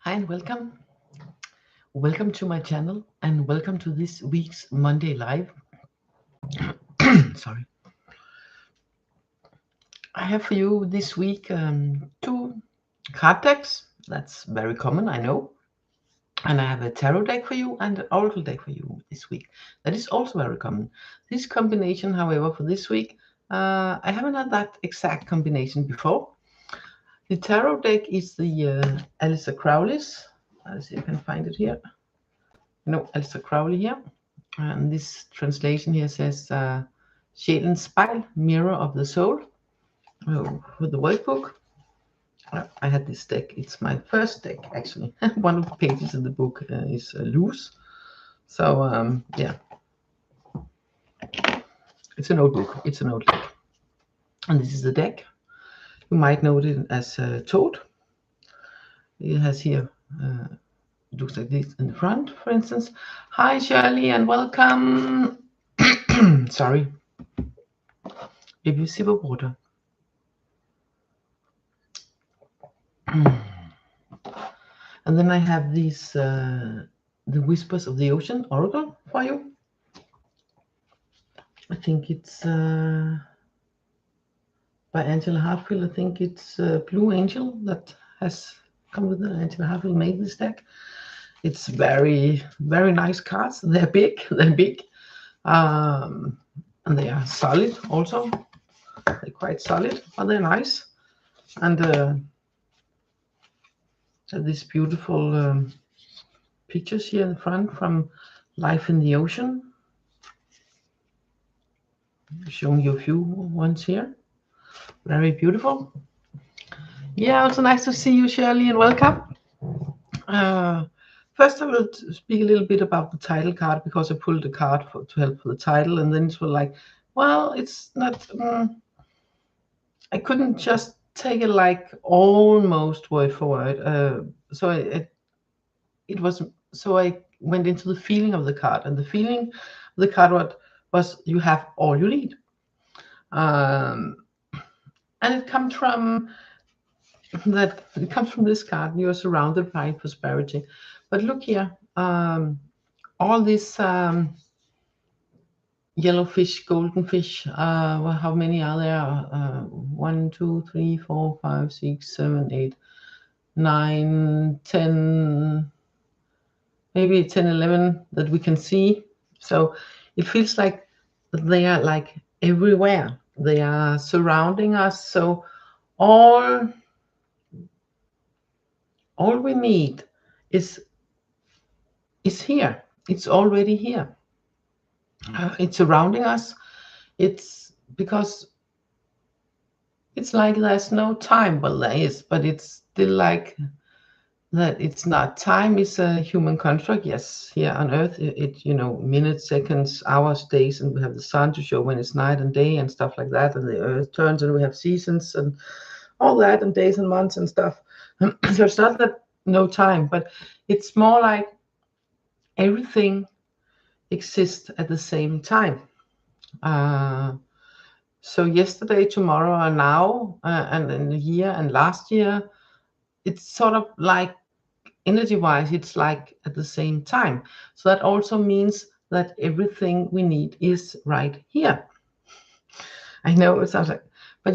Hi and welcome. Welcome to my channel and welcome to this week's Monday Live. Sorry. I have for you this week two card decks. That's very common, I know. And I have a tarot deck for you and an oracle deck for you this week. That is also very common. This combination, however, for this week, I haven't had that exact combination before. The tarot deck is the Aleister Crowley's. Let's see if I can find it here. No, Aleister Crowley here. And this translation here says Sjælens spejl, mirror of the soul. With the workbook. I had this deck. It's my first deck, actually. One of the pages in the book is loose. So, yeah. It's an old book. It's an old deck. And this is the deck. You might know it as Toad. It has here, looks like this in the front, for instance. Hi, Shirley, and welcome. Sorry. Maybe a sip of water. And then I have these, the Whispers of the Ocean Oracle for you. I think it's by Angela Hartfield. I think it's Blue Angel that has come with it. Angela Hartfield made this deck. It's very, very nice cards. They're big. They're big. And they are solid also. They're quite solid, but they're nice. And so these beautiful pictures here in the front from Life in the Ocean. Showing you a few ones here. Very beautiful. Yeah, also nice to see you, Shirley, and welcome. First, I will speak a little bit about the title card because I pulled a card to help for the title, and then it's like, well, it's not. I couldn't just take it like almost word for word. So it was. So I went into the feeling of the card, and the feeling of the card was you have all you need. And it comes from that. It comes from this card. You are surrounded by prosperity. But look here, all this yellow fish, golden fish. Well, how many are there? 1, 2, 3, 4, 5, 6, 7, 8, 9, 10. Maybe 10, 11 that we can see. So it feels like they are like everywhere. They are surrounding us. So all we need is here. It's already here. It's surrounding us. It's because it's like there's no time. Well, there is, but it's still like that. It's not. Time is a human construct. Yes, here on Earth, it minutes, seconds, hours, days, and we have the sun to show when it's night and day and stuff like that, and the Earth turns, and we have seasons and all that, and days and months and stuff. So it's not that no time, but it's more like everything exists at the same time. So yesterday, tomorrow, and now, and in the year and last year, it's sort of like energy-wise, it's like at the same time. So that also means that everything we need is right here. I know it sounds like, but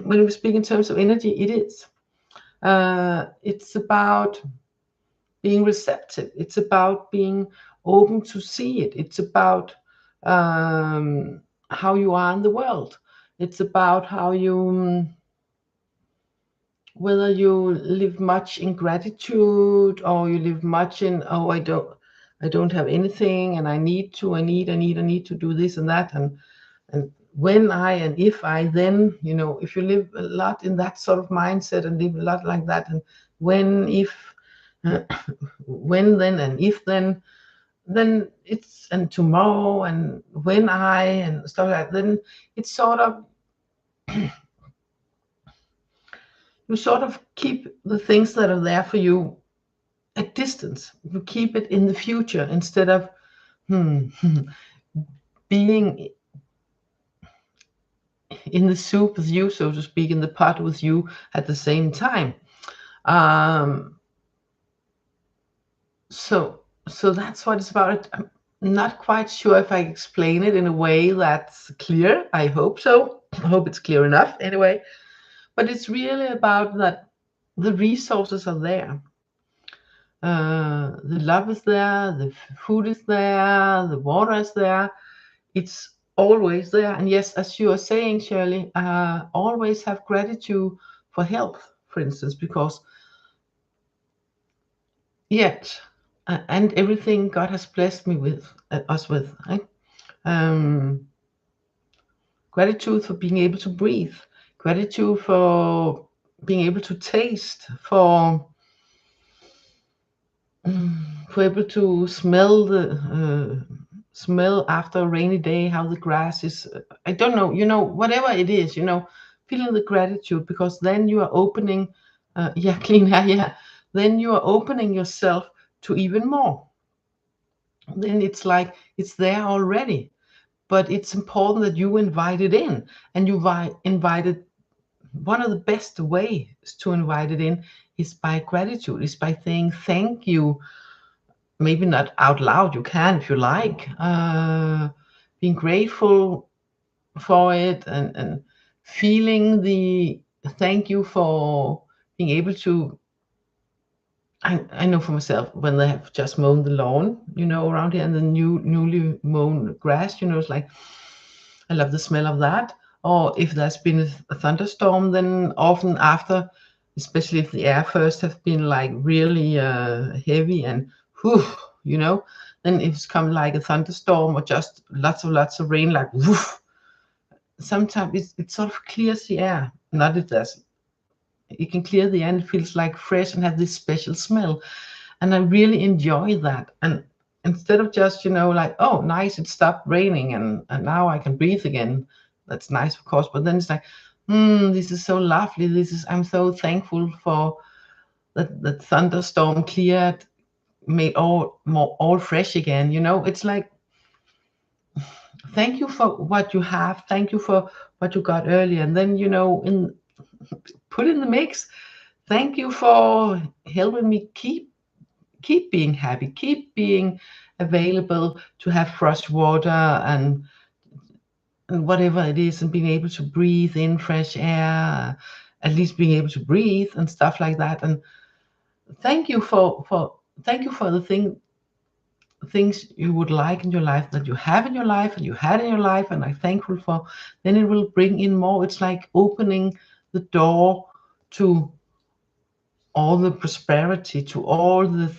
when we speak in terms of energy, it is. It's about being receptive. It's about being open to see it. It's about how you are in the world. It's about how you, whether you live much in gratitude or you live much in, oh, I don't have anything and I need to do this and that, and when I and if I, then if you live a lot in that sort of mindset and live a lot like that, and when, if, when, then, and if, then it's, and tomorrow, and when I, and stuff like that, then it's sort of you sort of keep the things that are there for you at distance. You keep it in the future instead of being in the soup with you, so to speak, in the pot with you at the same time. So that's what it's about. I'm not quite sure if I explain it in a way that's clear. I hope so. I hope it's clear enough anyway. But it's really about that the resources are there. The love is there, the food is there, the water is there. It's always there. And yes, as you are saying, Shirley, always have gratitude for health, for instance, because yet and everything God has blessed me with, us with, right? Um, Gratitude for being able to breathe, gratitude for being able to taste, for able to smell the smell after a rainy day, how the grass is. I don't know, whatever it is, feeling the gratitude, because then you are opening, yeah, clean air, yeah. Then you are opening yourself to even more. Then it's like it's there already, but it's important that you invite it in, and you invite it. One of the best ways to invite it in is by gratitude, is by saying thank you. Maybe not out loud, you can if you like, being grateful for it, and feeling the thank you for being able to. I know for myself, when they have just mown the lawn, around here, and the newly mown grass, it's like I love the smell of that. Or if there's been a thunderstorm, then often after, especially if the air first have been like really heavy and whew, then it's come like a thunderstorm or just lots of rain, like woof. Sometimes it sort of clears the air. Not it does. It can clear the air and it feels like fresh and have this special smell. And I really enjoy that. And instead of just, like, oh, nice, it stopped raining and now I can breathe again. That's nice, of course. But then it's like, this is so lovely. I'm so thankful for that thunderstorm cleared, made all fresh again. It's like, thank you for what you have. Thank you for what you got earlier. And then, put in the mix. Thank you for helping me keep being happy, keep being available to have fresh water and whatever it is, and being able to breathe in fresh air, at least being able to breathe and stuff like that. And thank you for the things you would like in your life, that you have in your life and you had in your life, and I'm thankful for. Then it will bring in more. It's like opening the door to all the prosperity, to all the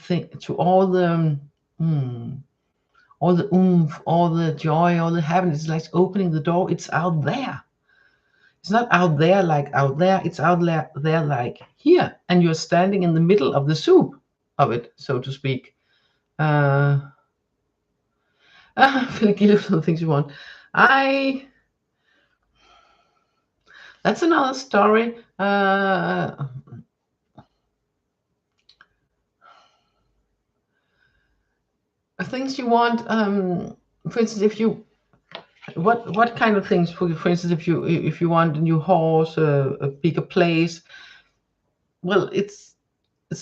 all the oomph, all the joy, all the happiness. It's like opening the door. It's out there. It's not out there like out there. It's out there like here, and you're standing in the middle of the soup of it, so to speak. Feeling guilty for the things you want. That's another story. Things you want. For instance, if you what kind of things? For instance, if you want a new horse, a bigger place. Well, it's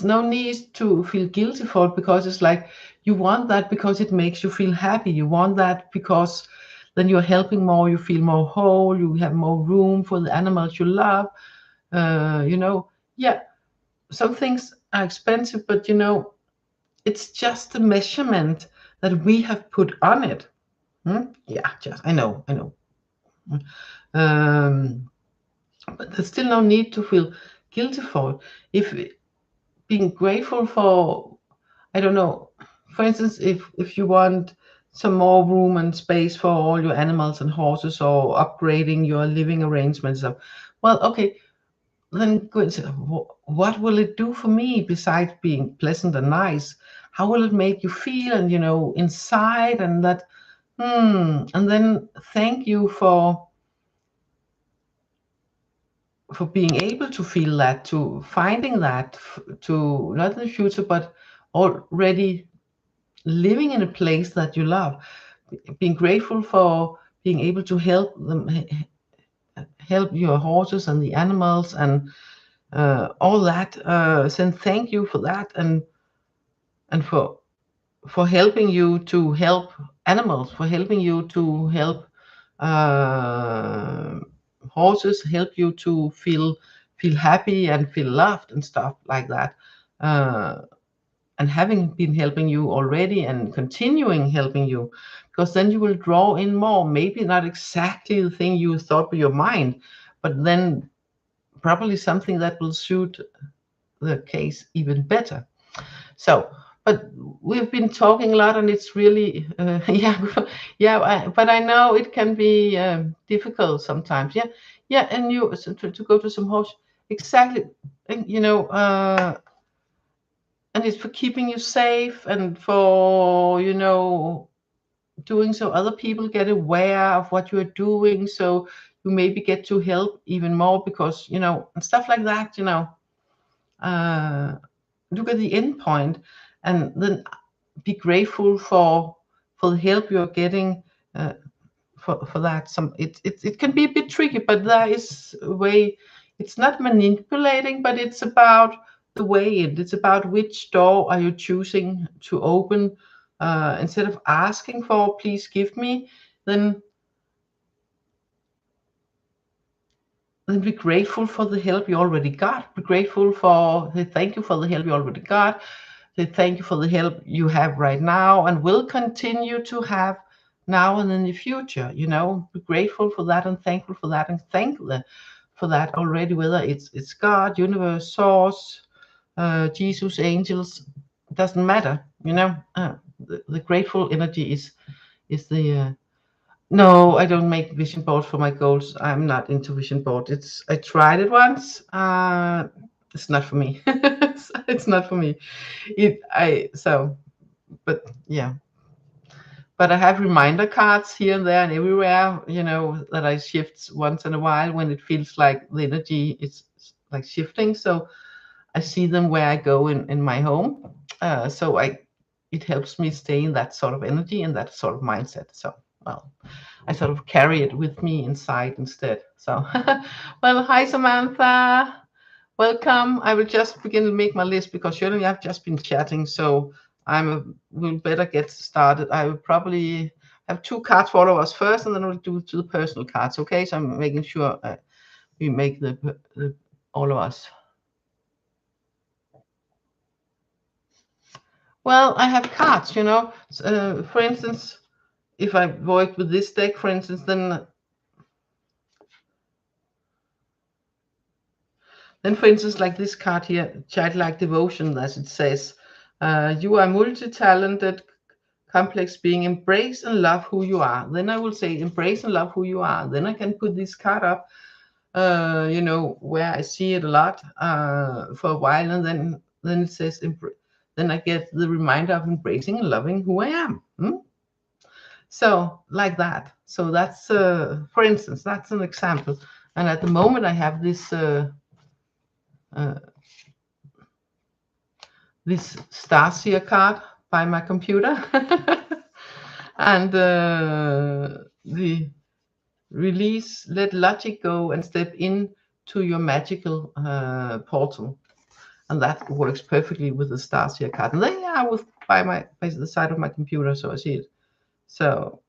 no need to feel guilty for it, because it's like you want that because it makes you feel happy. You want that because then you're helping more, you feel more whole, you have more room for the animals you love. Yeah, some things are expensive, but it's just the measurement that we have put on it. Yeah, I know. But there's still no need to feel guilty for it. If being grateful for, I don't know, for instance, if you want some more room and space for all your animals and horses, or upgrading your living arrangements, well, okay, then go and say, what will it do for me besides being pleasant and nice? How will it make you feel, and inside, and that, and then thank you for being able to feel that, to finding that, to not in the future, but already living in a place that you love, being grateful for being able to help your horses and the animals and all that, saying thank you for that, and and for helping you to help animals, for helping you to help uh, horses, help you to feel happy and feel loved and stuff like that. Uh, and having been helping you already and continuing helping you, because then you will draw in more, maybe not exactly the thing you thought with your mind, but then probably something that will suit the case even better. So, but we've been talking a lot, and it's really, yeah, yeah. But I know it can be difficult sometimes. Yeah, yeah. And you so to go to some horse, exactly. And, and it's for keeping you safe and for doing so other people get aware of what you're doing, so you maybe get to help even more because and stuff like that. Uh, Look at the end point and then be grateful for the help you're getting for that. It can be a bit tricky, but there is a way. It's not manipulating, but it's about the way it's about which door are you choosing to open. Instead of asking for please give me, then be grateful for the help you already got. Be grateful for thank you for the help you already got. Thank you for the help you have right now and will continue to have now and in the future. Be grateful for that and thankful for that and for that already, whether it's God, universe, source, Jesus, angels, doesn't matter. The grateful energy is the no, I don't make vision boards for my goals. I'm not into vision board. I tried it once. It's not for me. It's not for me. But yeah. But I have reminder cards here and there and everywhere, that I shift once in a while when it feels like the energy is like shifting. So I see them where I go in my home. So it helps me stay in that sort of energy and that sort of mindset. So, well, I sort of carry it with me inside instead. So, well, hi Samantha, welcome. I will just begin to make my list because surely I've just been chatting, so we'll better get started. I will probably have 2 cards for all of us first, and then we'll do to the personal cards. Okay, so I'm making sure we make the all of us. Well, I have cards, for instance, if I work with this deck, for instance, then for instance, like this card here, childlike devotion, as it says, you are multi-talented, complex being, embrace and love who you are. Then I will say, embrace and love who you are. Then I can put this card up, where I see it a lot for a while, and then it says, then I get the reminder of embracing and loving who I am. So like that. So that's, for instance, that's an example. And at the moment I have this Stasia card by my computer, and the release, let logic go and step in to your magical portal, and that works perfectly with the Stasia card. And they are by the side of my computer, so I see it. So,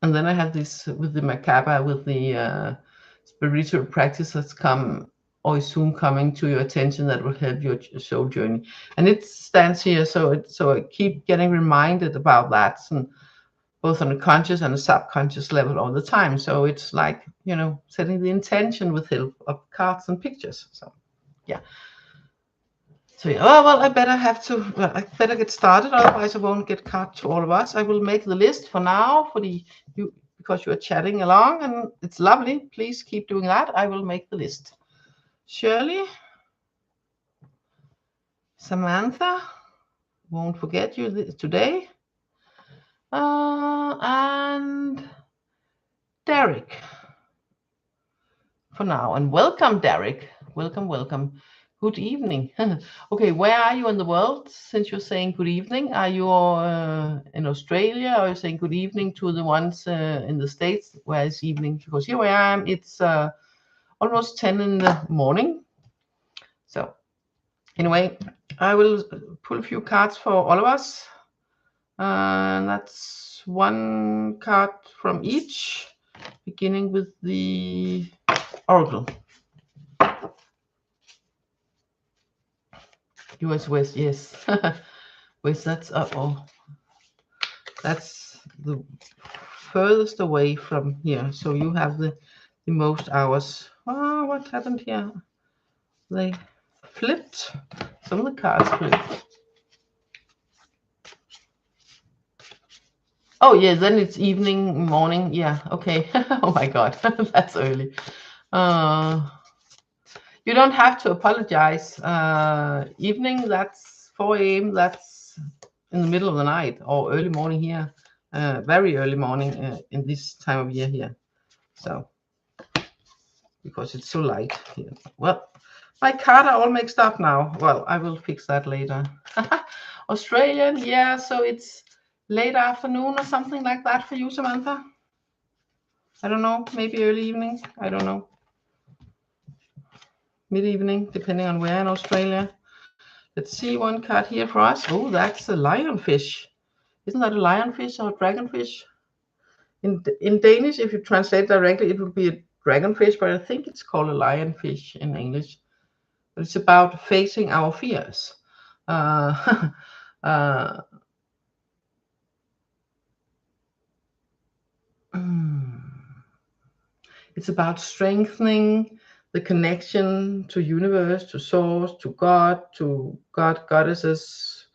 and then I have this with the Macabre, with the spiritual practice that's come or is soon coming to your attention that will help your soul journey. And it stands here, so I keep getting reminded about that, and both on a conscious and a subconscious level all the time. So it's like, setting the intention with help of cards and pictures. So yeah. So yeah, well, I better get started, otherwise I won't get card to all of us. I will make the list for now for you, because you are chatting along and it's lovely. Please keep doing that. I will make the list. Shirley, Samantha, won't forget you today, and Derek for now. And welcome, Derek. Welcome. Good evening. Okay, where are you in the world? Since you're saying good evening, are you in Australia, or are you saying good evening to the ones in the States where it's evening? Because here where I am, it's almost 10 in the morning. So Anyway, I will pull a few cards for all of us. And that's one card from each, beginning with the Oracle. US West, yes. West, that's that's the furthest away from here. So you have the most hours. Oh, what happened here? They flipped. Some of the cards flipped. Oh yeah, then it's evening, morning. Yeah, okay. Oh my God, that's early. You don't have to apologize. Evening, that's 4 a.m. That's in the middle of the night or early morning here. Very early morning in this time of year here. So, because it's so light here. Well, my card are all mixed up now. Well, I will fix that later. Australian, yeah, so it's late afternoon or something like that for you, Samantha. I don't know, maybe early evening. I don't know. Mid-evening, depending on where in Australia. Let's see one card here for us. Oh, that's a lionfish. Isn't that a lionfish or a dragonfish? In Danish, if you translate directly, it would be a dragonfish, but I think it's called a lionfish in English. But it's about facing our fears. Uh, uh, it's about strengthening the connection to universe, to source, to God, goddesses,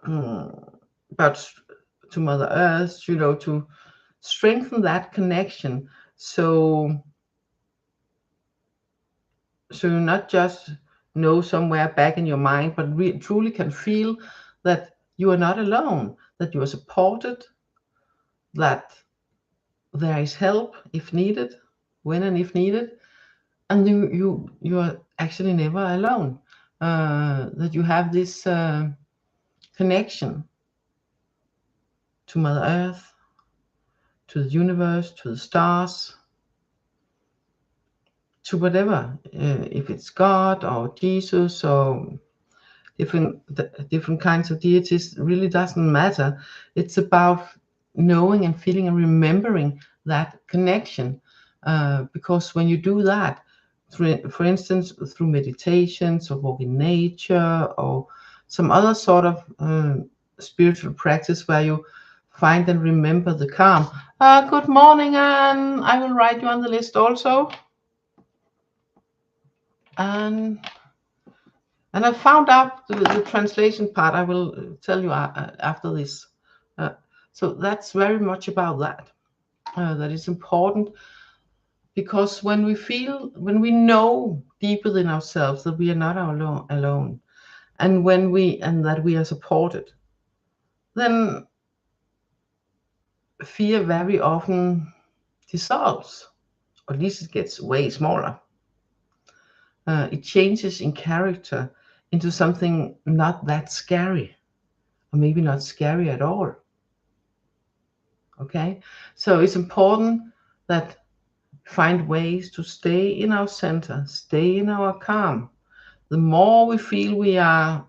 about to Mother Earth, to strengthen that connection. So you not just know somewhere back in your mind, but truly can feel that you are not alone, that you are supported, that there is help if needed, when and if needed, and you are actually never alone. That you have this connection to Mother Earth, to the universe, to the stars, to whatever, if it's God or Jesus or different kinds of deities, really doesn't matter. It's about knowing and feeling and remembering that connection, because when you do that, for instance, through meditations or walk in nature or some other sort of spiritual practice where you find and remember the calm. Good morning, and I will write you on the list also. And I found out the translation part. I will tell you after this. So that's very much about that. That is important, because when we know deep within ourselves that we are not alone, and that we are supported, then fear very often dissolves, or at least it gets way smaller. It changes in character into something not that scary, or maybe not scary at all. Okay, so it's important that find ways to stay in our center, stay in our calm. The more we feel we are,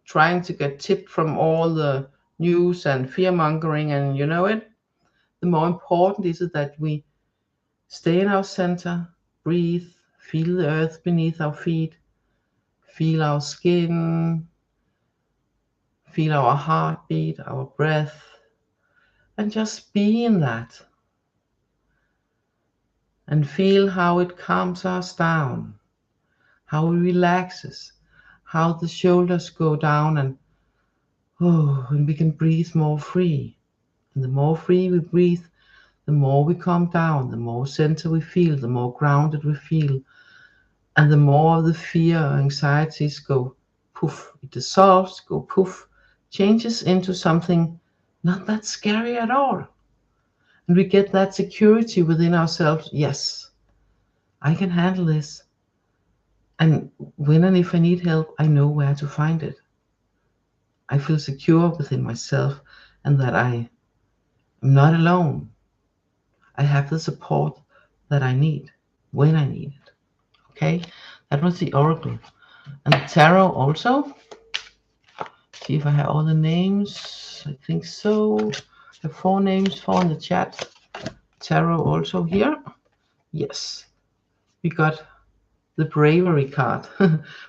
trying to get tipped from all the news and fear mongering, and the more important is it that we stay in our center, breathe, feel the earth beneath our feet, feel our skin, feel our heartbeat, our breath, and just be in that. And feel how it calms us down, how it relaxes, how the shoulders go down, and we can breathe more free. And the more free we breathe, the more we calm down, the more center we feel, the more grounded we feel, and the more the fear or anxieties go poof. It dissolves, go poof, changes into something not that scary at all. And we get that security within ourselves. Yes, I can handle this. And when and if I need help, I know where to find it. I feel secure within myself, and that I am not alone. I have the support that I need when I need it. Okay, That was the Oracle. And the Tarot also. See if I have all the names. I think so. The 4 names, 4 in the chat. Tarot also here. Yes. We got the Bravery card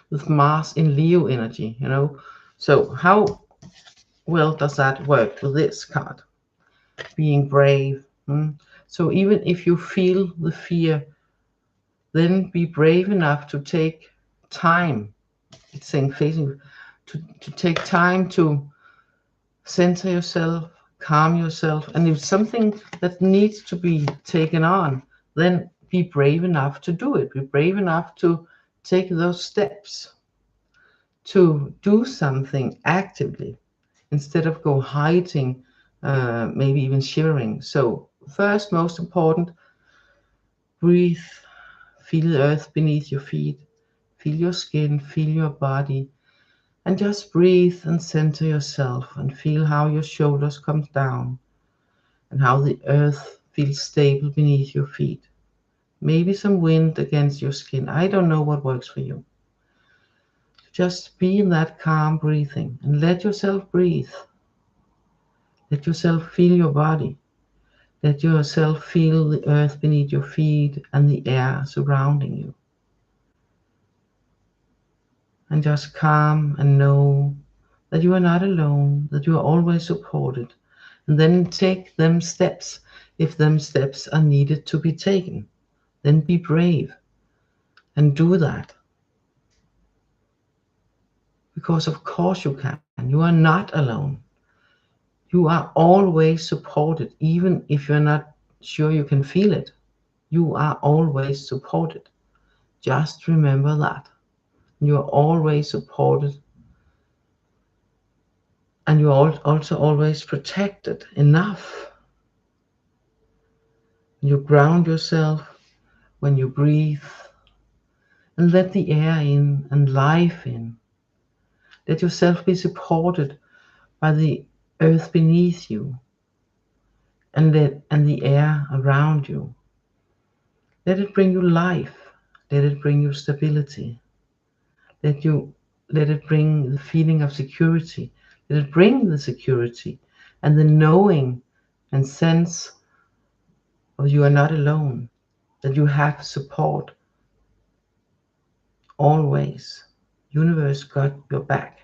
with Mars in Leo energy, you know. So how well does that work with this card? Being brave. So even if you feel the fear, then be brave enough to take time. It's saying facing to take time to center yourself, calm yourself, and if something that needs to be taken on, then be brave enough to do it. Be brave enough to take those steps to do something actively instead of go hiding, maybe even shivering. So first, most important, breathe, feel the earth beneath your feet, feel your skin, feel your body, and just breathe and center yourself and feel how your shoulders come down and how the earth feels stable beneath your feet. Maybe some wind against your skin. I don't know what works for you. Just be in that calm breathing and let yourself breathe. Let yourself feel your body. Let yourself feel the earth beneath your feet and the air surrounding you. And just calm and know that you are not alone, that you are always supported. And then take them steps if them steps are needed to be taken. Then be brave and do that. Because of course you can. You are not alone. You are always supported, even if you're not sure you can feel it. You are always supported. Just remember that. You are always supported. And you are also always protected enough. You ground yourself when you breathe and let the air in and life in. Let yourself be supported by the earth beneath you and the air around you. Let it bring you life. Let it bring you stability. Let it bring the feeling of security. Let it bring the security and the knowing and sense of you are not alone, that you have support always. Universe got your back.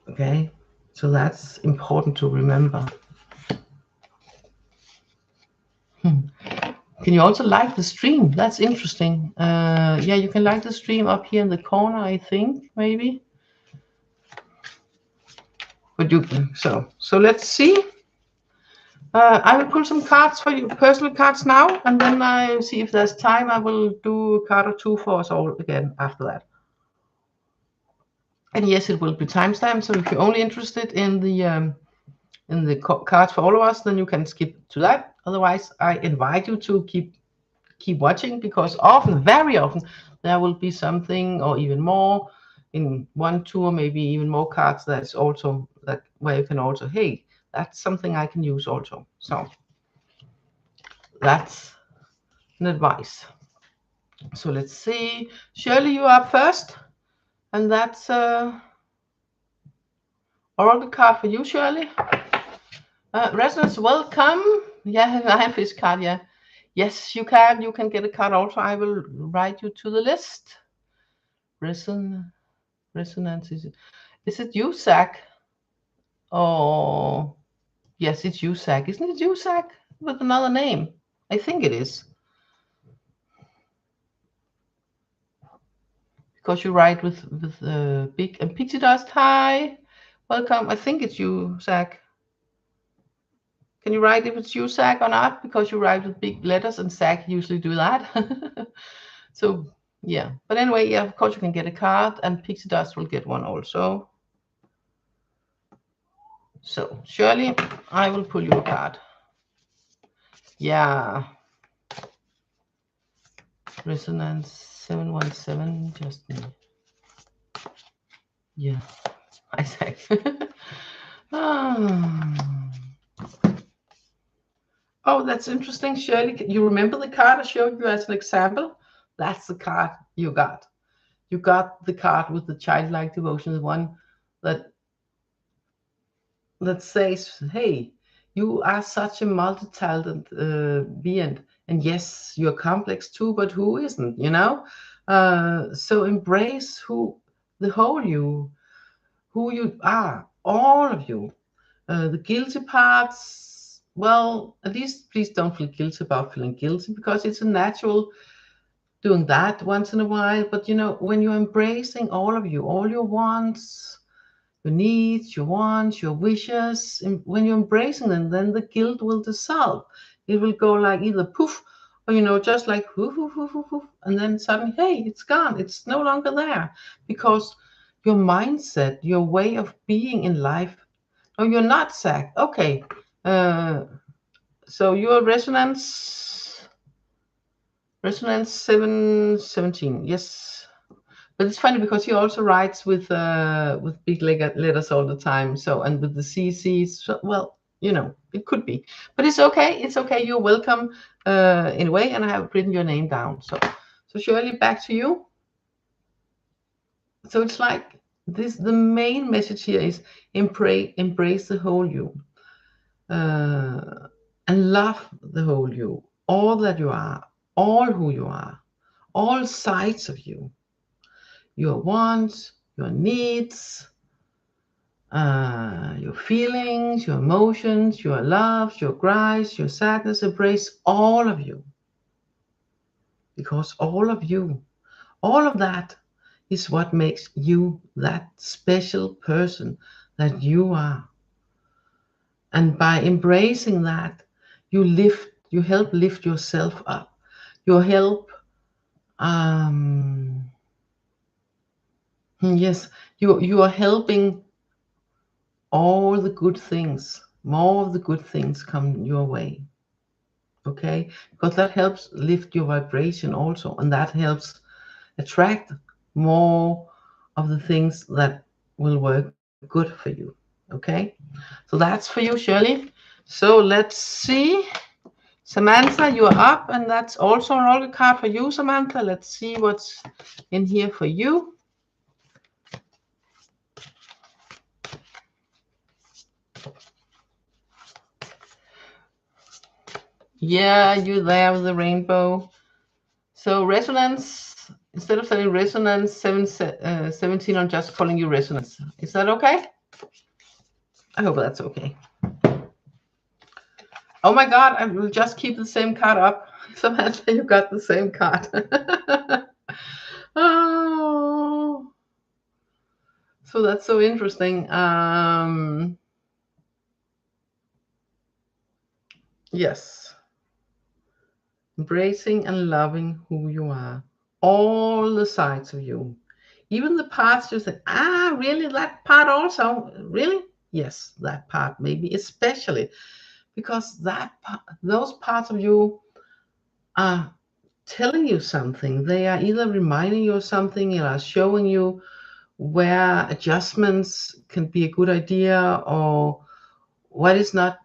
Okay, so that's important to remember. Can you also like the stream? That's interesting. Yeah, you can like the stream up here in the corner, I think, maybe. But you can. So let's see. I will pull some cards for you, personal cards now, and then I see if there's time. I will do a card or two for us all again after that. And yes, it will be timestamped. So if you're only interested in the cards for all of us, then you can skip to that. Otherwise, I invite you to keep watching, because often, very often, there will be something or even more in 1, 2, or maybe even more cards that's also that where you can also, hey, that's something I can use also. So that's an advice. So let's see. Shirley, you are up first, and that's Oracle card for you, Shirley. Resonance, welcome. Yeah, I have his card. Yeah, yes, you can. You can get a card also. I will write you to the list. Resonance, is it you, Zach? Oh, yes, it's you, Zach. Isn't it you, Zach, with another name? I think it is. Because you write with big and pixie dust. Hi, welcome. I think it's you, Zach. Can you write if it's you, Zach, or not? Because you write with big letters, and Zach usually do that. So yeah, but anyway, yeah, of course you can get a card, and pixie dust will get one also. So Shirley, I will pull you a card. Yeah. Resonance 717, just me. Yeah, Isaac. Oh, that's interesting, Shirley. You remember the card I showed you as an example? That's the card you got. You got the card with the childlike devotion, the one that says, "Hey, you are such a multi-talented being, and yes, you're complex too, but who isn't? You know, so embrace the whole you, who you are, all of you. The guilty parts, well, at least please don't feel guilty about feeling guilty, because it's a natural doing that once in a while. But you know, when you're embracing all of you, all your wants, your needs, your wants, your wishes, and when you're embracing them, then the guilt will dissolve. It will go like either poof, or you know, just like whoof, whoof, whoof, whoof, whoof, and then suddenly, hey, it's gone. It's no longer there, because your mindset, your way of being in life. Oh, you're not Zach. Okay. So your resonance 717. Yes. But it's funny because he also writes with big letters all the time. So, and with the CCs, so, well, you know, it could be, but it's okay. It's okay. You're welcome anyway, and I have written your name down. So Shirley, back to you. So it's like this. The main message here is embrace the whole you, and love the whole you, all that you are, all who you are, all sides of you, your wants, your needs, your feelings, your emotions, your loves, your cries, your sadness. Embrace all of you, because all of you, all of that is what makes you that special person that you are. And by embracing that, you help lift yourself up. You help, yes, you are helping all the good things, more of the good things come your way. Okay, because that helps lift your vibration also, and that helps attract more of the things that will work good for you. Okay, so that's for you, Shirley. So let's see. Samantha, you are up, and that's also an oracle card for you, Samantha. Let's see what's in here for you. Yeah, you there with the rainbow. So resonance, instead of saying resonance 17, I'm just calling you resonance. Is that okay? I hope that's okay. Oh my God, I will just keep the same card up. Samantha, you got the same card. Oh, so that's so interesting. Yes, embracing and loving who you are, all the sides of you, even the parts you say, really, that part also, really? Yes, that part, maybe especially, because those parts of you are telling you something. They are either reminding you of something, or showing you where adjustments can be a good idea, or what is not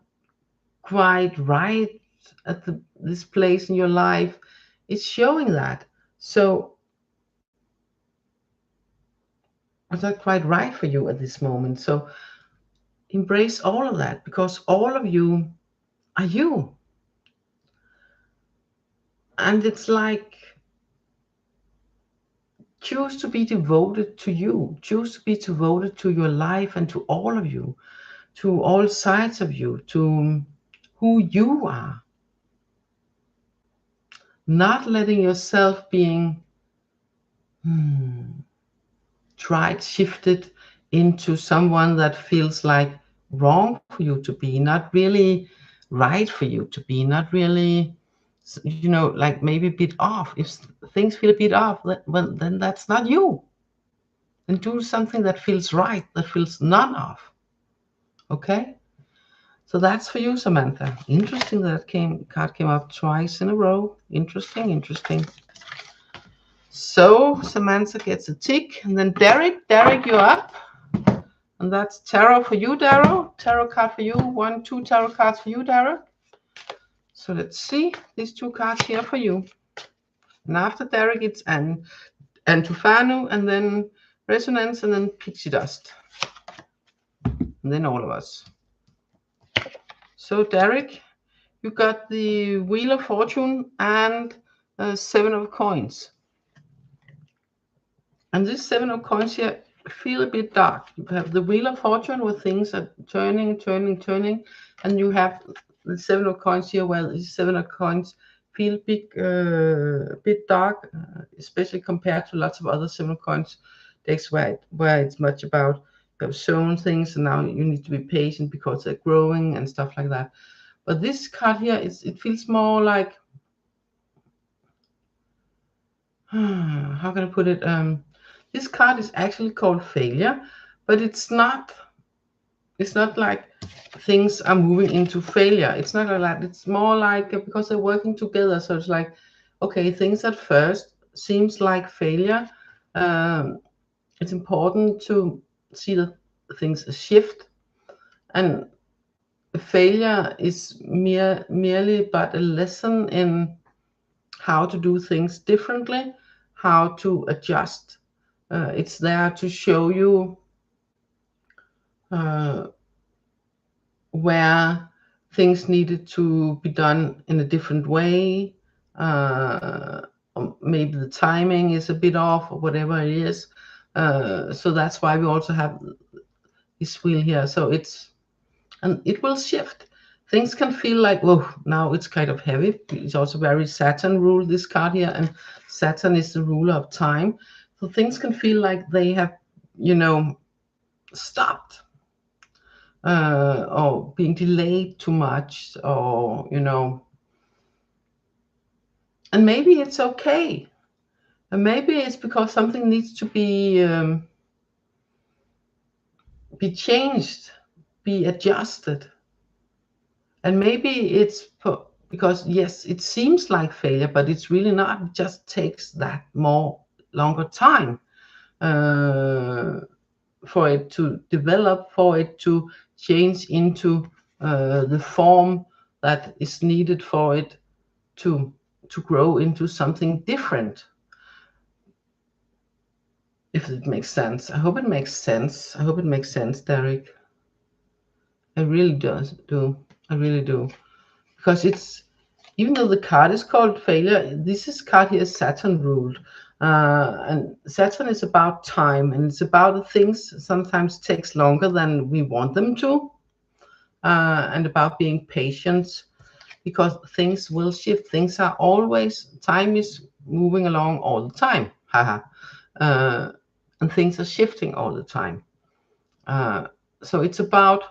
quite right at this place in your life. It's showing that. So it's not quite right for you at this moment. So embrace all of that, because all of you are you. And it's like, choose to be devoted to you. Choose to be devoted to your life and to all of you, to all sides of you, to who you are. Not letting yourself being shifted into someone that feels like wrong for you to be, not really right for you to be, not really, you know, like maybe a bit off. If things feel a bit off, well, then that's not you. And do something that feels right, that feels none off. Okay? So that's for you, Samantha. Interesting that card came up twice in a row. Interesting, interesting. So Samantha gets a tick, and then Derek, you're up. And that's tarot for you, Darrow. Tarot card for you. 1, 2 tarot cards for you, Darrow. So let's see these 2 cards here for you. And after Derek, it's Antufano, and then Resonance, and then Pixie Dust. And then all of us. So Derek, you got the Wheel of Fortune and 7 of Coins. And this 7 of Coins here feel a bit dark. You have the Wheel of Fortune where things are turning, and you have the 7 of Coins here where the 7 of Coins feel bit dark, especially compared to lots of other 7 of Coins decks where it's much about you have sown things and now you need to be patient because they're growing and stuff like that. But this card here, it feels more like, how can I put it? This card is actually called Failure, but it's not like things are moving into failure. It's not like that. It's more like because they're working together. So it's like, okay, things at first seems like failure. It's important to see that things shift, and failure is merely but a lesson in how to do things differently, how to adjust. It's there to show you where things needed to be done in a different way. Maybe the timing is a bit off or whatever it is. So that's why we also have this wheel here. So and it will shift. Things can feel like, whoa, now it's kind of heavy. It's also very Saturn rule, this card here, and Saturn is the ruler of time. So things can feel like they have, stopped, or being delayed too much, or, and maybe it's okay. And maybe it's because something needs to be changed, be adjusted. And maybe it's because, yes, it seems like failure, but it's really not. It just takes that longer time for it to develop, for it to change into the form that is needed for it to grow into something different. If it makes sense. I hope it makes sense. I hope it makes sense, Derek. I really do. I really do. Because it's, even though the card is called Failure, this card here is Saturn ruled. And Saturn is about time, and it's about things sometimes takes longer than we want them to. And about being patient, because things will shift. Things are always, time is moving along all the time. Haha. And things are shifting all the time. So it's about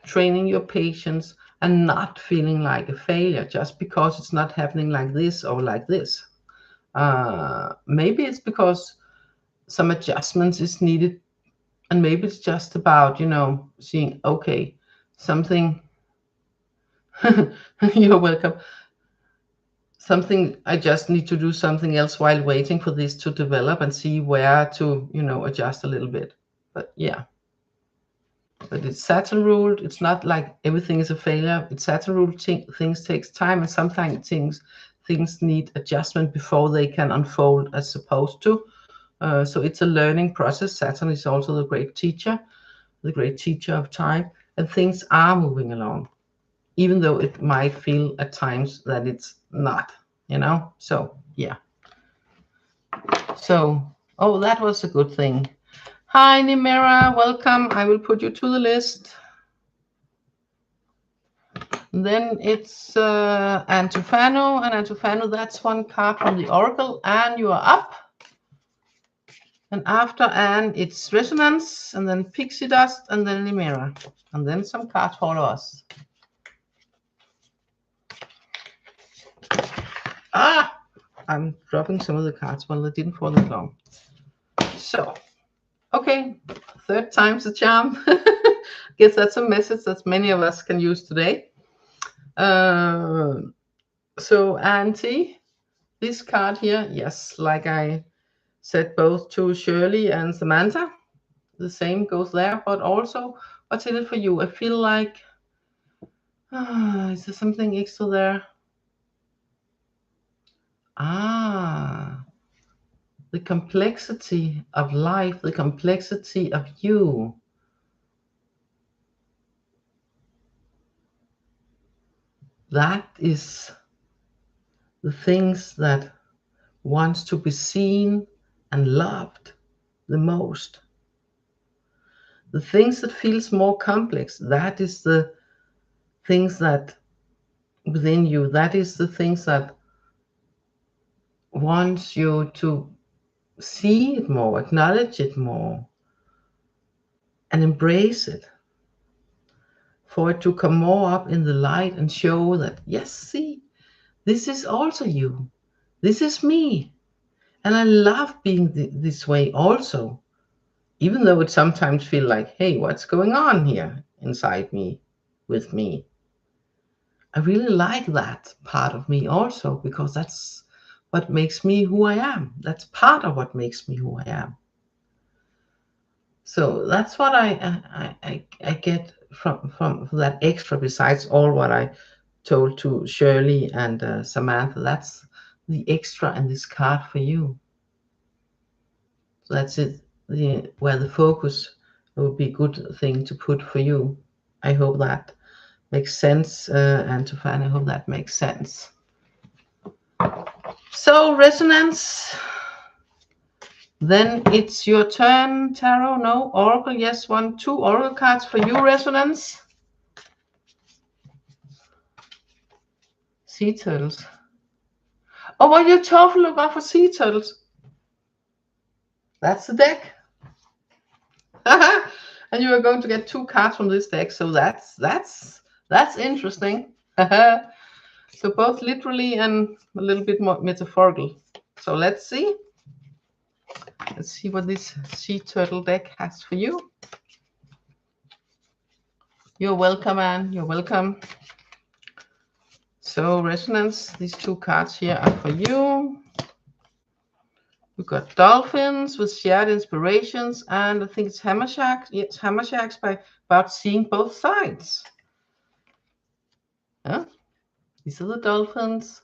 training your patience and not feeling like a failure just because it's not happening like this or like this. Maybe it's because some adjustments is needed, and maybe it's just about, seeing, okay, something, you're welcome. Something, I just need to do something else while waiting for this to develop and see where to, adjust a little bit. But yeah. But it's Saturn ruled. It's not like everything is a failure. It's Saturn ruled. Things takes time, and sometimes things need adjustment before they can unfold as supposed to. So it's a learning process. Saturn is also the great teacher of time, and things are moving along, even though it might feel at times that it's not. So yeah. So, oh, that was a good thing. Hi, Nimera, welcome. I will put you to the list. And then it's Antufano, and Antufano, that's one card from the Oracle, and you are up. And after Anne, it's Resonance, and then Pixie Dust, and then Nimera, and then some cards for us. I'm dropping some of the cards. Well, they didn't fall that long. So, okay, third time's the charm. Guess that's a message that many of us can use today. So, Auntie, this card here, yes, like I said both to Shirley and Samantha, the same goes there, but also, what's in it for you? I feel like Is there something extra there? The complexity of life, the complexity of you. That is the things that wants to be seen and loved the most. The things that feels more complex, that is the things that within you, that is the things that wants you to see it more, acknowledge it more, and embrace it, for it to come more up in the light and show that, yes, see, this is also you, this is me, and I love being this way also, even though it sometimes feels like, hey, what's going on here inside me, with me? I really like that part of me also, because that's what makes me who I am. That's part of what makes me who I am. So that's what I get from that extra, besides all what I told to Shirley and Samantha. That's the extra in this card for you. So that's it, where the focus would be a good thing to put for you. I hope that makes sense, and to find, I hope that makes sense. So resonance, then it's your turn. Tarot, no. Oracle, yes. 1, 2 Oracle cards for you, resonance. Sea turtles. Oh, well, you totally look out for sea turtles. That's the deck. And you are going to get 2 cards from this deck, so that's interesting. So both literally and a little bit more metaphorical. So let's see. Let's see what this sea turtle deck has for you. You're welcome, Anne. You're welcome. So resonance, these 2 cards here are for you. We've got dolphins with shared inspirations, and I think it's hammer sharks. Yes, hammer sharks, about seeing both sides. Yeah, these are the dolphins.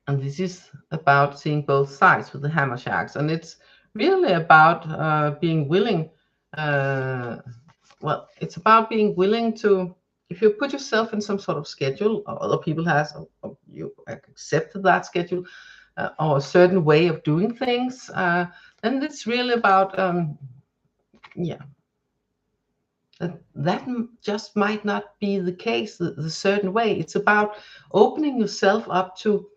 And this is about seeing both sides with the hammer sharks. And it's really about being willing. Well, it's about being willing to, if you put yourself in some sort of schedule, or other people has, or you accepted that schedule, or a certain way of doing things, then it's really about, that just might not be the case, the certain way. It's about opening yourself up to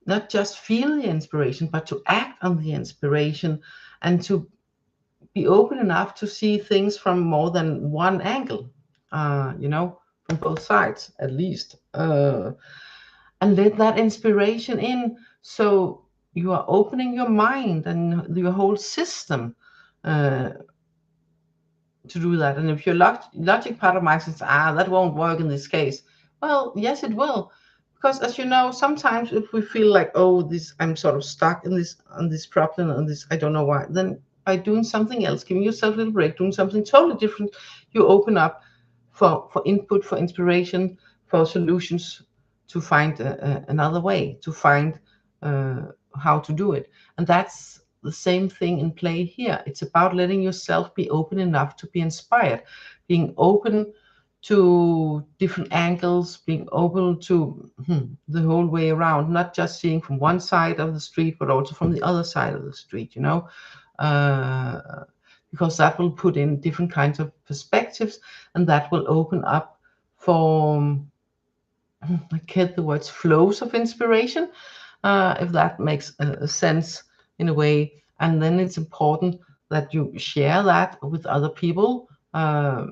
not just feel the inspiration, but to act on the inspiration, and to be open enough to see things from more than one angle, from both sides at least, and let that inspiration in. So you are opening your mind and your whole system to do that. And if your logic part of mind says, that won't work in this case, well, yes, it will. Because as you know, sometimes if we feel like, oh, I'm sort of stuck in this problem, and this, I don't know why, then by doing something else, giving yourself a little break, doing something totally different, you open up for input, for inspiration, for solutions, to find another way, to find how to do it. And that's the same thing in play here. It's about letting yourself be open enough to be inspired, being open to different angles, being open to the whole way around, not just seeing from one side of the street, but also from the other side of the street, because that will put in different kinds of perspectives, and that will open up for, I get the words, flows of inspiration, if that makes sense in a way. And then it's important that you share that with other people, a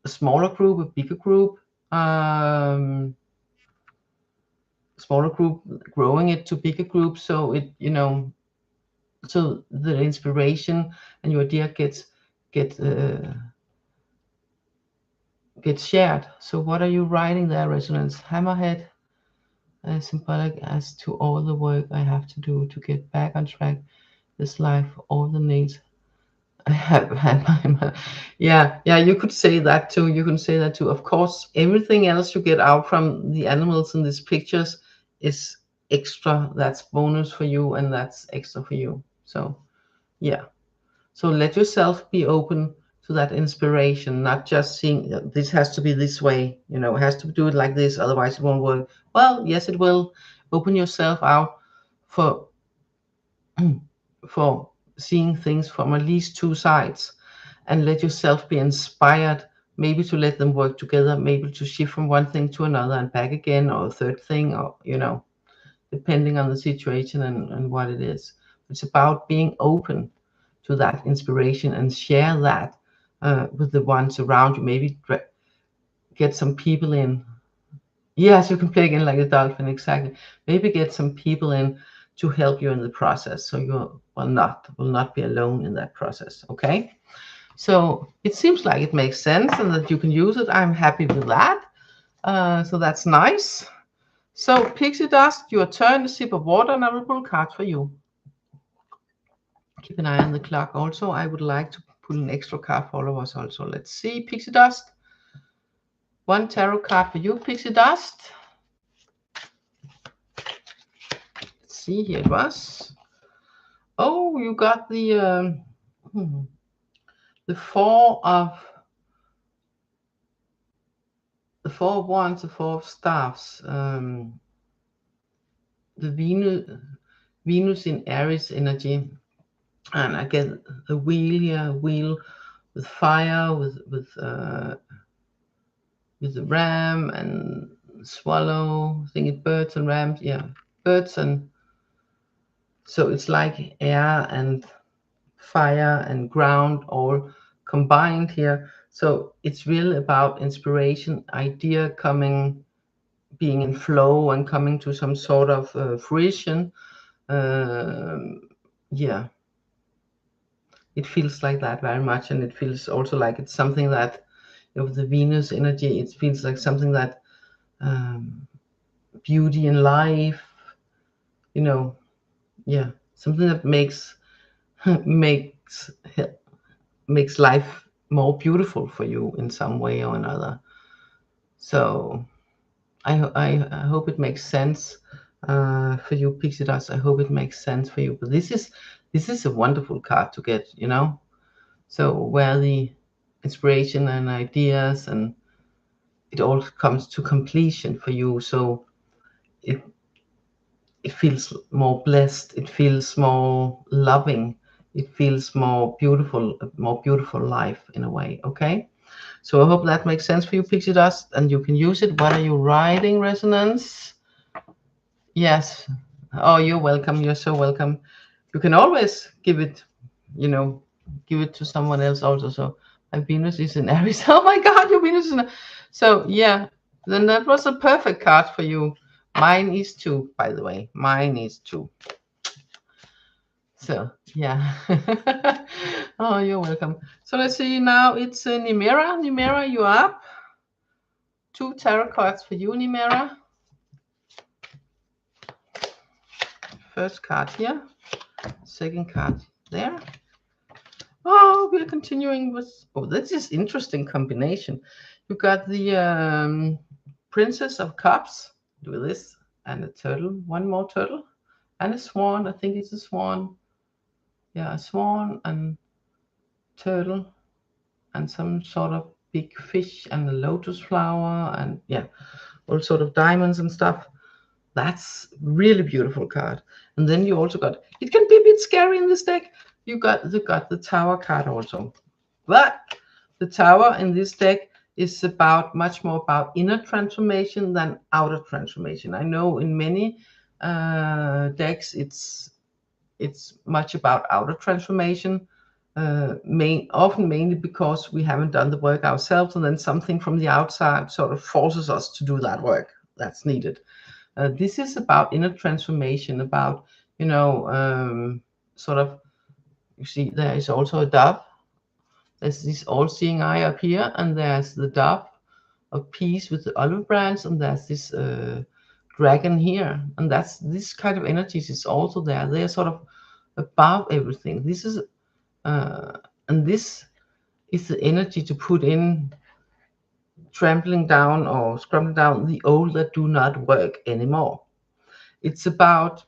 smaller group, a bigger group, smaller group, growing it to bigger groups, so it, so the inspiration and your idea gets shared. So what are you writing there, resonance? Hammerhead, symbolic as to all the work I have to do to get back on track this life, all the needs. Yeah, yeah, you could say that too. You can say that too. Of course, everything else you get out from the animals in these pictures is extra. That's bonus for you, and that's extra for you. So, yeah. So let yourself be open to that inspiration, not just seeing this has to be this way, you know, it has to do it like this, otherwise it won't work. Well, yes, it will. Open yourself out for for seeing things from at least two sides, and let yourself be inspired, maybe to let them work together, maybe to shift from one thing to another and back again, or a third thing, or you know, depending on the situation and what it is. It's about being open to that inspiration and share that with the ones around you. Maybe get some people in. Yes, you can play again like a dolphin, exactly. Maybe get some people in to help you in the process, so you will not be alone in that process. Okay, so it seems like it makes sense and that you can use it. I'm happy with that. So that's nice. So pixie dust, your turn. A sip of water, and I will pull cards for you. Keep an eye on the clock. Also, I would like to pull an extra card for all of us. Also, let's see. Pixie dust. One tarot card for you, pixie dust. Let's see. Here it was. Oh, you got the four of wands, the four of staffs. The Venus in Aries energy, and I get the wheel here, wheel with fire, with the ram and swallow. I think it's birds and rams. Yeah, birds, and so it's like air and fire and ground all combined here. So it's really about inspiration, idea coming, being in flow and coming to some sort of fruition. Yeah, it feels like that very much, and it feels also like it's something that, you know, the Venus energy, it feels like something that beauty in life, you know, yeah, something that makes makes makes life more beautiful for you in some way or another. So I hope it makes sense for you, Pixie Dust. I hope it makes sense for you. But this is a wonderful card to get, you know. So where the inspiration and ideas and it all comes to completion for you. So it feels more blessed. It feels more loving. It feels more beautiful life in a way. Okay. So I hope that makes sense for you, Pixie Dust, and you can use it. What are you writing, Resonance? Yes. Oh, you're welcome. You're so welcome. You can always give it, you know, give it to someone else also. So my Venus is in Aries. Oh my God, your Venus is in. So yeah, then that was a perfect card for you. Mine is too, by the way. Mine is too. So yeah. Oh, you're welcome. So let's see now. It's Nimera. Nimera, you up? 2 tarot cards for you, Nimera. First card here. Second card there. Oh, we're continuing with. Oh, this is interesting combination. You got the Princess of Cups. Do this and a turtle. One more turtle and a swan. I think it's a swan. Yeah, a swan and turtle and some sort of big fish and a lotus flower and yeah, all sort of diamonds and stuff. That's really beautiful card. And then you also got, it can be a bit scary in this deck. You got the Tower card also. But the Tower in this deck is about much more about inner transformation than outer transformation. I know in many decks it's much about outer transformation, often mainly because we haven't done the work ourselves, and then something from the outside sort of forces us to do that work that's needed. This is about inner transformation, about, you know, sort of, you see, there is also a dove. There's this all-seeing eye up here, and there's the dove of peace with the olive branch, and there's this dragon here, and that's this kind of energies is also there. They're sort of above everything. This is And this is the energy to put in, trampling down or scrubbing down the old that do not work anymore. It's about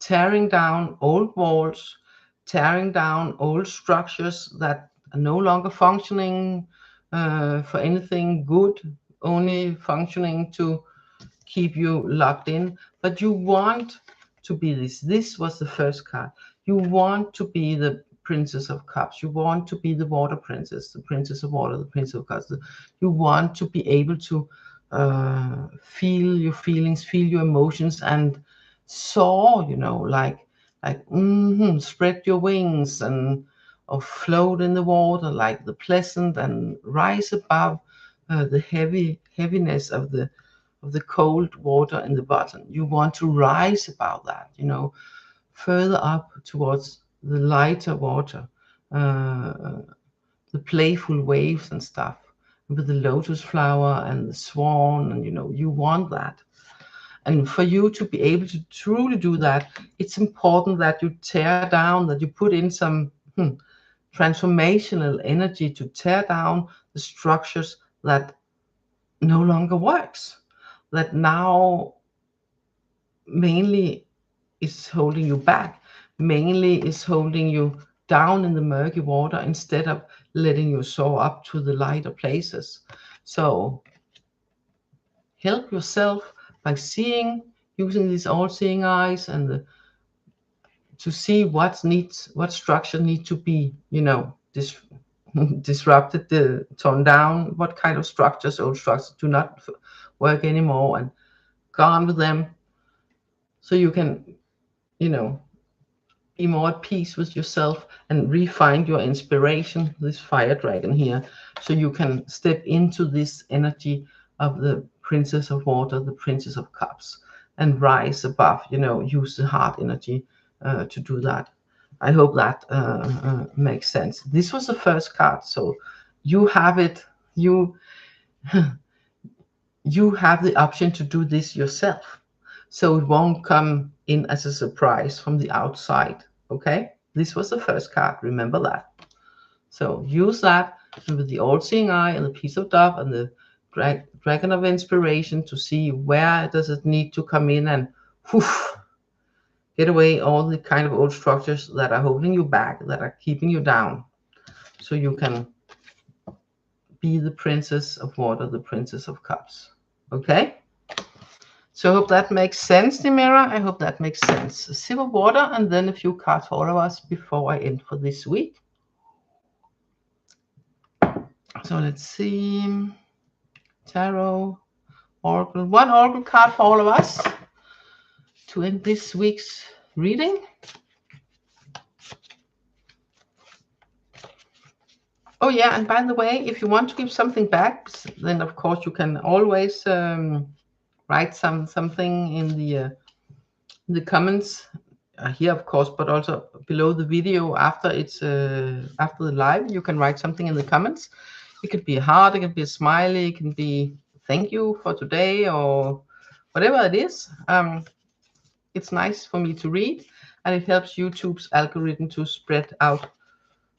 tearing down old walls, tearing down old structures that are no longer functioning for anything good, only functioning to keep you locked in. But you want to be this. This was the first card. You want to be the Princess of Cups. You want to be the Water Princess, the Princess of Water, the Princess of Cups. You want to be able to feel your feelings, feel your emotions, and soar. Spread your wings and or float in the water like the pleasant, and rise above the heaviness of the cold water in the bottom. You want to rise above that, further up towards the lighter water, the playful waves and stuff, with the lotus flower and the swan, and you want that. And for you to be able to truly do that, it's important that you tear down, that you put in some transformational energy to tear down the structures that no longer works, that now mainly is holding you back, mainly is holding you down in the murky water instead of letting you soar up to the lighter places. So help yourself by using these all-seeing eyes, and to see what structure need to be, disrupted, torn down, what kind of structures, old structures do not work anymore, and gone with them, so you can, be more at peace with yourself and refine your inspiration, this fire dragon here, so you can step into this energy of the Princess of Water, the Princess of Cups, and rise above, use the heart energy to do that. I hope that makes sense. This was the first card, so you have it. You have the option to do this yourself, so it won't come in as a surprise from the outside. Okay, this was the first card, remember that. So use that with the all-seeing eye and the piece of dove and the dragon of inspiration to see where does it need to come in and get away all the kind of old structures that are holding you back, that are keeping you down, so you can be the Princess of Water, the Princess of Cups. Okay, so I hope that makes sense, Dimera. I hope that makes sense. A sip of water and then a few cards for all of us before I end for this week. So let's see. Tarot, Oracle. One Oracle card for all of us to end this week's reading. Oh yeah, and by the way, if you want to give something back, then of course you can always write something in the comments here, of course, but also below the video after it's after the live. You can write something in the comments. It could be a heart, it can be a smiley, it can be thank you for today, or whatever it is. It's nice for me to read, and it helps YouTube's algorithm to spread out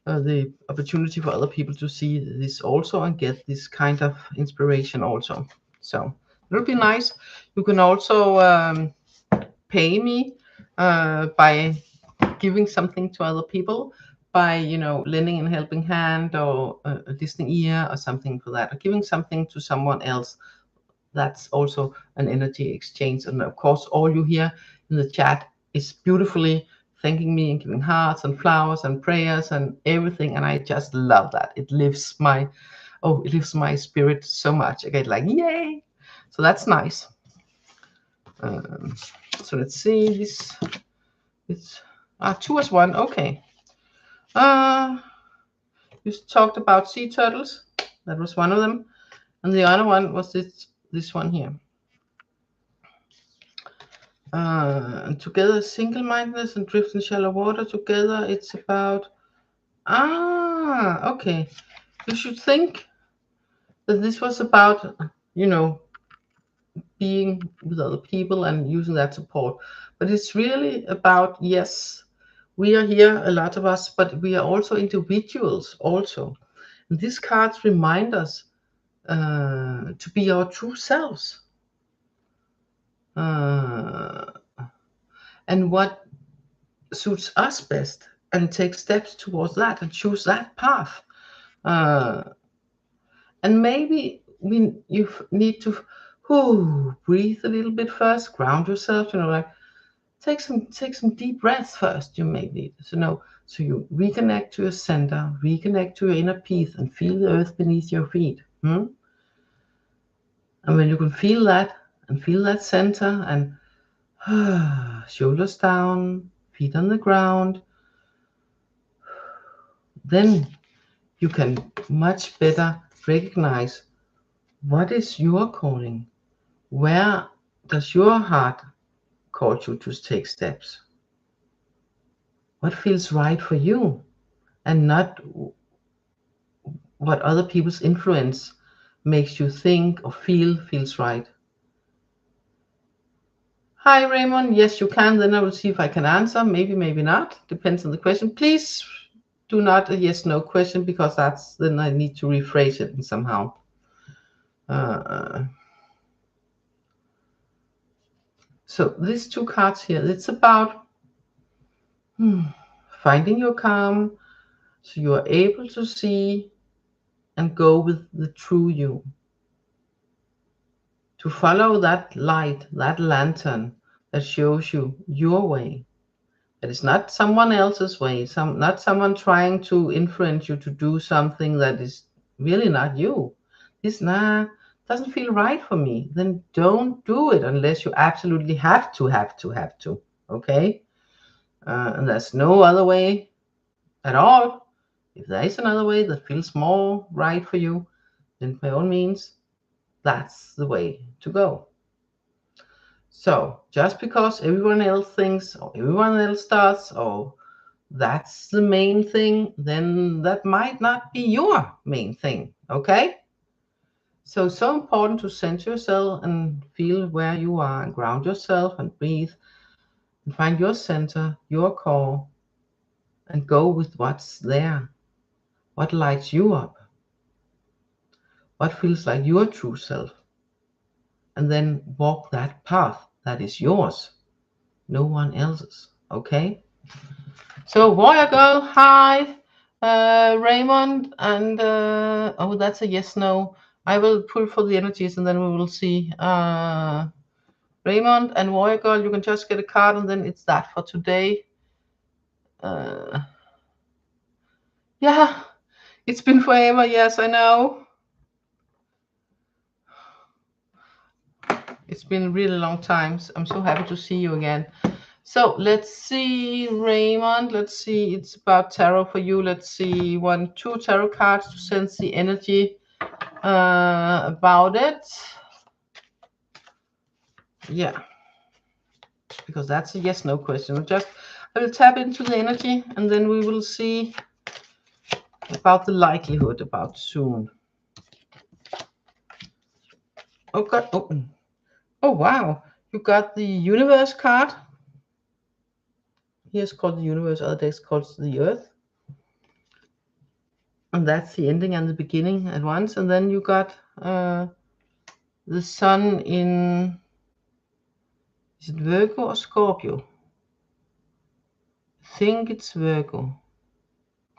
the opportunity for other people to see this also and get this kind of inspiration also. So it'll be nice. You can also pay me by giving something to other people, by lending a helping hand or a listening ear or something for that, or giving something to someone else. That's also an energy exchange. And of course, all you hear in the chat is beautifully thanking me and giving hearts and flowers and prayers and everything, and I just love that. It lifts my spirit so much. I get like, yay! So that's nice. So let's see, it's 2 as 1. Okay. You talked about sea turtles. That was one of them, and the other one was this one here. And together, single-mindedness and drift in shallow water. Together, it's about okay. You should think that this was about being with other people and using that support, but it's really about, yes, We are here, a lot of us, but we are also individuals also. And these cards remind us to be our true selves. And what suits us best, and take steps towards that and choose that path. And maybe you need to breathe a little bit first, ground yourself, like take some deep breaths first. You may need to know, so you reconnect to your center, reconnect to your inner peace, and feel the earth beneath your feet. And when you can feel that and feel that center, and shoulders down, feet on the ground, then you can much better recognize what is your calling. Where does your heart call you to take steps? What feels right for you, and not what other people's influence makes you think or feels right. Hi, Raymond. Yes, you can. Then I will see if I can answer. Maybe, maybe not. Depends on the question. Please do not a yes/no question, because then I need to rephrase it somehow. So these two cards here, it's about finding your calm, so you are able to see and go with the true you. To follow that light, that lantern that shows you your way. That is not someone else's way, not someone trying to influence you to do something that is really not you. This doesn't feel right for me. Then don't do it unless you absolutely have to. Okay? And there's no other way at all. If there is another way that feels more right for you, then by all means, that's the way to go. So just because everyone else thinks, or everyone else does, or that's the main thing, then that might not be your main thing. Okay? So it's so important to center yourself and feel where you are, and ground yourself and breathe and find your center, your core, and go with what's there. What lights you up? What feels like your true self? And then walk that path that is yours, no one else's. Okay? So Warrior Girl, hi, Raymond, and oh, that's a yes/no. I will pull for the energies, and then we will see. Raymond and Warrior Girl, you can just get a card, and then it's that for today. Yeah, it's been forever. Yes, I know. It's been a really long time. I'm so happy to see you again. So let's see, Raymond. Let's see. It's about tarot for you. Let's see. 1, 2 tarot cards to sense the energy about it. Yeah, because that's a yes/no question. I will tap into the energy, and then we will see about the likelihood about soon. Oh God! Oh wow! You got the universe card. Here's called the universe. Other decks called the earth, and that's the ending and the beginning at once. And then you got the sun in, is it Virgo or Scorpio? I think it's Virgo.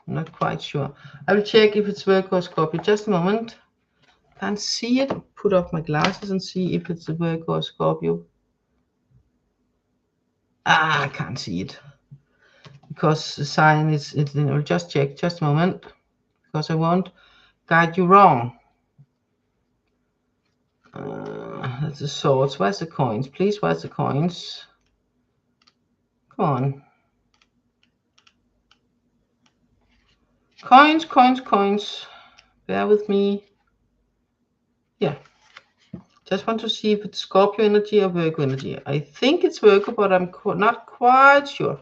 I'm not quite sure. I will check if it's Virgo or Scorpio. Just a moment. Can't see it. Put up my glasses and see if it's a Virgo or Scorpio. I can't see it because the sign is. I'll just check. Just a moment, because I won't guide you wrong. That's the swords. Where's the coins? Please, where's the coins? Come on. Coins. Bear with me. Yeah. Just want to see if it's Scorpio energy or Virgo energy. I think it's Virgo, but I'm not quite sure.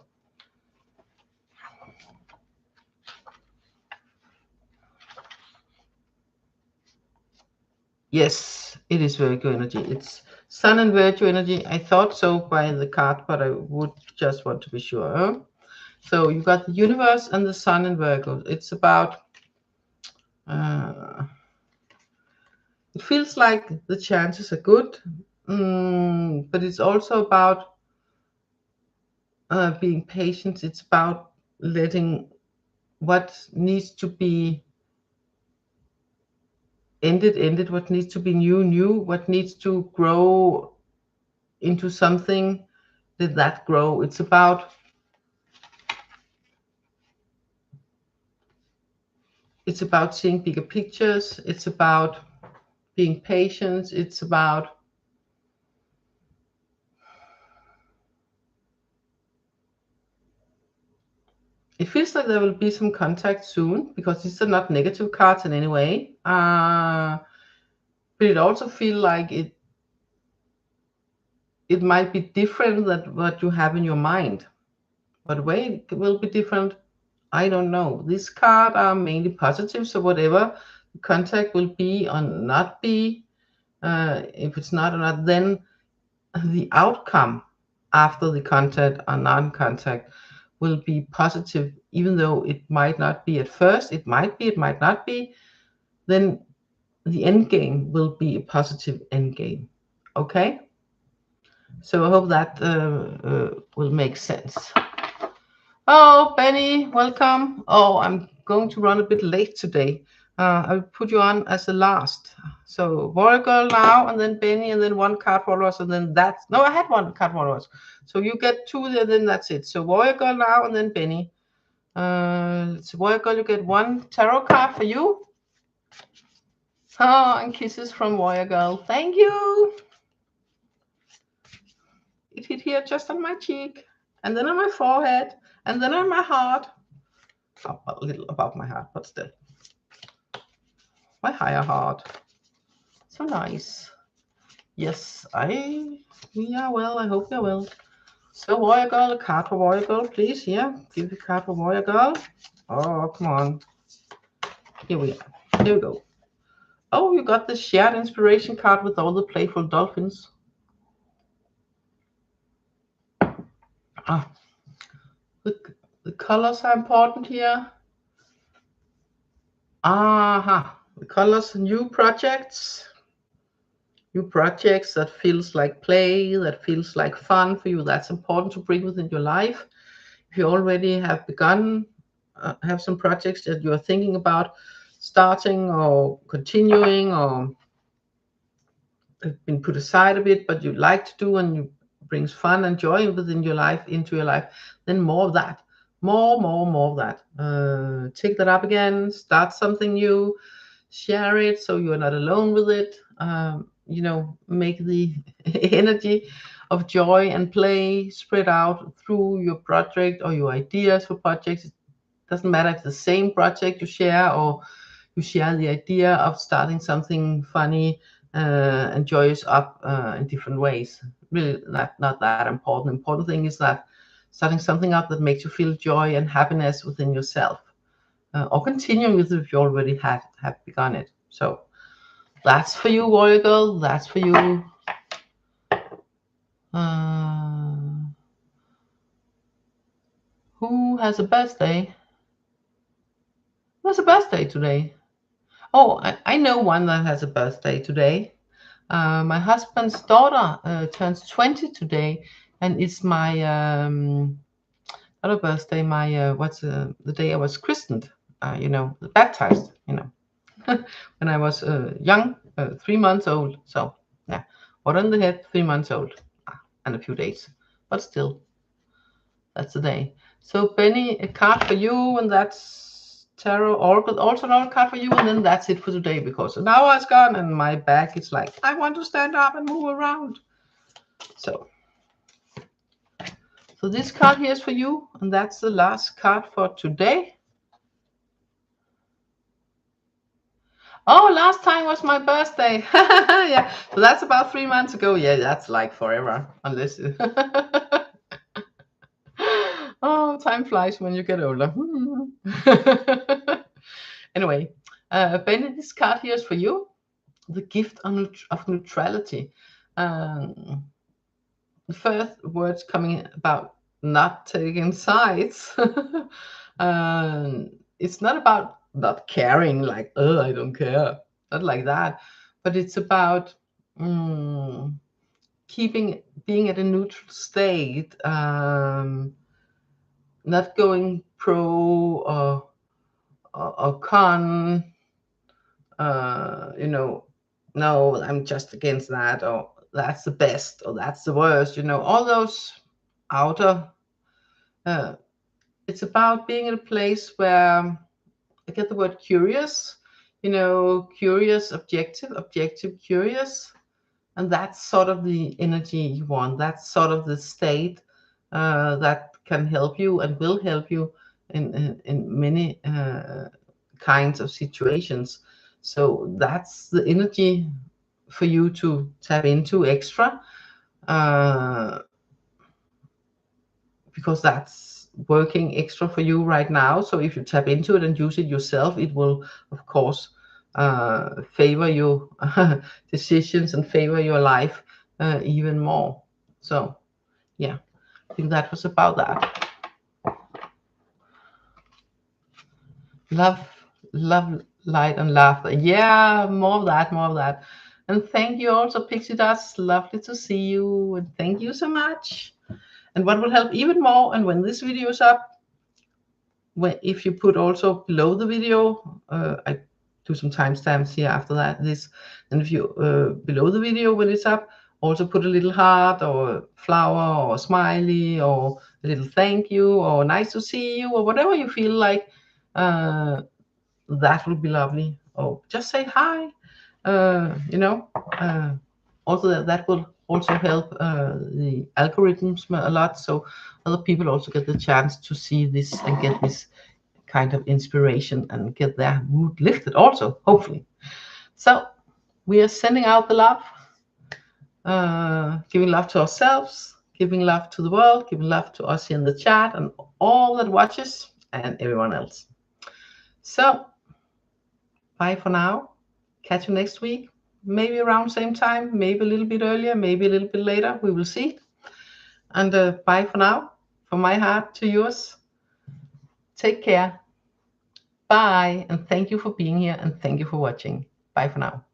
Yes, it is Virgo energy. It's Sun and Virgo energy. I thought so by the card, but I would just want to be sure. So you got the universe and the sun in Virgo. It's about, it feels like the chances are good, but it's also about being patient. It's about letting what needs to be ended, what needs to be new, what needs to grow into something, let that grow. It's about seeing bigger pictures. It's about being patient. It's about it feels like there will be some contact soon, because these are not negative cards in any way. But it also feels like it might be different than what you have in your mind. What way it will be different, I don't know. These cards are mainly positive, so whatever the contact will be or not be, if it's not or not, then the outcome after the contact or non-contact will be positive, even though it might not be at first. It might be, it might not be. Then the end game will be a positive end game. Okay? So I hope that will make sense. Oh, Benny, welcome. Oh, I'm going to run a bit late today. I'll put you on as the last. So Warrior Girl now, and then Benny, and then one card for us, and then that's... No, I had one card for us. So you get two, and then that's it. So Warrior Girl now, and then Benny. So Warrior Girl, you get one tarot card for you. Oh, and kisses from Warrior Girl. Thank you. It hit here just on my cheek, and then on my forehead, and then on my heart. Oh, a little above my heart, but still. My higher heart. So nice. Yes, we are well. I hope you're well. So Warrior Girl, a card for Warrior Girl, please. Here, give the card for Warrior Girl. Oh, come on. Here we are. Here we go. Oh, you got the shared inspiration card with all the playful dolphins. Ah, the colors are important here. Aha, the colors, new projects that feels like play, that feels like fun for you. That's important to bring within your life. If you already have begun, have some projects that you are thinking about starting or continuing, or have been put aside a bit, but you like to do, and you brings fun and joy within your life, into your life, then more of that, more of that. Take that up again, start something new, share it so you're not alone with it. Make the energy of joy and play spread out through your project or your ideas for projects. It doesn't matter if it's the same project you share, or you share the idea of starting something funny and joyous up in different ways. Really, not that important. The important thing is that starting something up that makes you feel joy and happiness within yourself, or continuing with it if you already have begun it. So that's for you, Warrior Girl. That's for you. Who has a birthday? Who has a birthday today? Oh, I know one that has a birthday today. My husband's daughter turns 20 today, and it's my not a birthday. My the day I was christened. Baptized. When I was young, 3 months old. So yeah, water on the head, 3 months old, and a few days, but still, that's the day. So Benny, a card for you, and that's tarot oracle, also another card for you, and then that's it for today, because an hour is gone and my back is like, I want to stand up and move around. So this card here is for you, and that's the last card for today. Oh, last time was my birthday. Yeah, so that's about 3 months ago. Yeah, that's like forever, unless oh, time flies when you get older. Anyway, Benny, this card here is for you. The gift of neutrality. The first words coming about not taking sides. It's not about not caring, like, oh, I don't care, not like that, but it's about being at a neutral state, not going pro or con, no, I'm just against that, or that's the best, or that's the worst, all those outer. It's about being in a place where I get the word curious, curious, objective, curious. And that's sort of the energy you want. That's sort of the state that can help you and will help you in many kinds of situations. So that's the energy for you to tap into extra, because that's working extra for you right now. So if you tap into it and use it yourself, it will, of course, favor your decisions and favor your life even more. So yeah, I think that was about that. Love, love, light, and laughter. Yeah, more of that, more of that. And thank you also, Pixie Dust. Lovely to see you, and thank you so much. And what will help even more, and when this video is up, if you put also below the video, I do some timestamps here after that, and if you below the video when it's up, also put a little heart or a flower or a smiley or a little thank you or nice to see you or whatever you feel like, that would be lovely. Or just say hi, also that will also help the algorithms a lot, so other people also get the chance to see this and get this kind of inspiration and get their mood lifted also, hopefully. So we are sending out the love, giving love to ourselves, giving love to the world, giving love to us here in the chat and all that watches and everyone else. So bye for now. Catch you next week, maybe around same time, maybe a little bit earlier, maybe a little bit later, we will see. And bye for now, from my heart to yours. Take care. Bye, and thank you for being here, and thank you for watching. Bye for now.